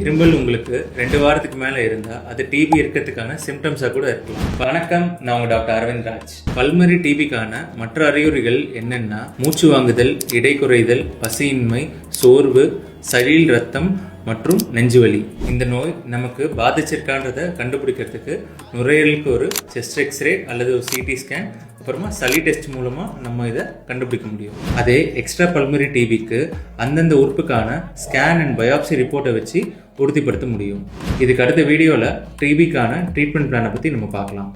இருமல் உங்களுக்கு 2 வாரத்துக்கு மேல இருந்தா அது டிபி இருக்கிறதுக்கான சிம்டம்ஸா கூட இருக்கலாம். வணக்கம், நான் உங்க டாக்டர் அரவிந்த் ராஜ். பல்மரி டிபிக்கான மற்ற அறிகுறிகள் என்னன்னா மூச்சு வாங்குதல், இடை குறைதல், பசியின்மை, சோர்வு, சளியில் ரத்தம் மற்றும் நெஞ்சுவலி. இந்த நோய் நமக்கு பாதிச்சிருக்கான்றதை கண்டுபிடிக்கிறதுக்கு நுரையீரலுக்கு ஒரு செஸ்ட் எக்ஸ்ரே அல்லது ஒரு சிடி ஸ்கேன், அப்புறமா சளி டெஸ்ட் மூலமா நம்ம இதை கண்டுபிடிக்க முடியும். அதே எக்ஸ்ட்ரா பல்மரி டிபிக்கு அந்தந்த உறுப்புக்கான ஸ்கேன் அண்ட் பயாப்சி ரிப்போர்ட்டை வச்சு உறுதிப்படுத்த முடியும். இதுக்கு அடுத்த வீடியோவில் டிபிக்கான ட்ரீட்மெண்ட் பிளானை பற்றி நம்ம பார்க்கலாம்.